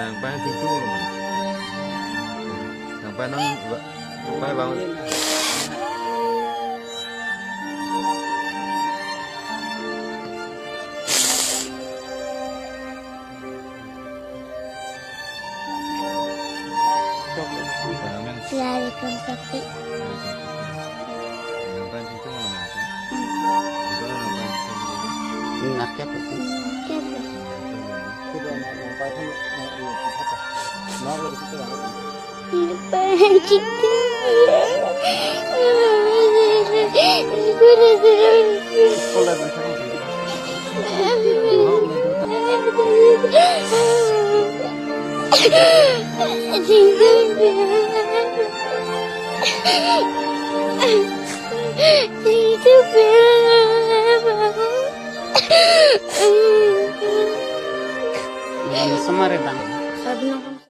sampai itu loh. Sampai nang sampai bangun. Lari kembali. Sampai situ mana? Itu sampai situ. Ingat ya Pak. Kita Nampak itu apa? Mau dari situ lah. Sekolah bersama. Semarin bang.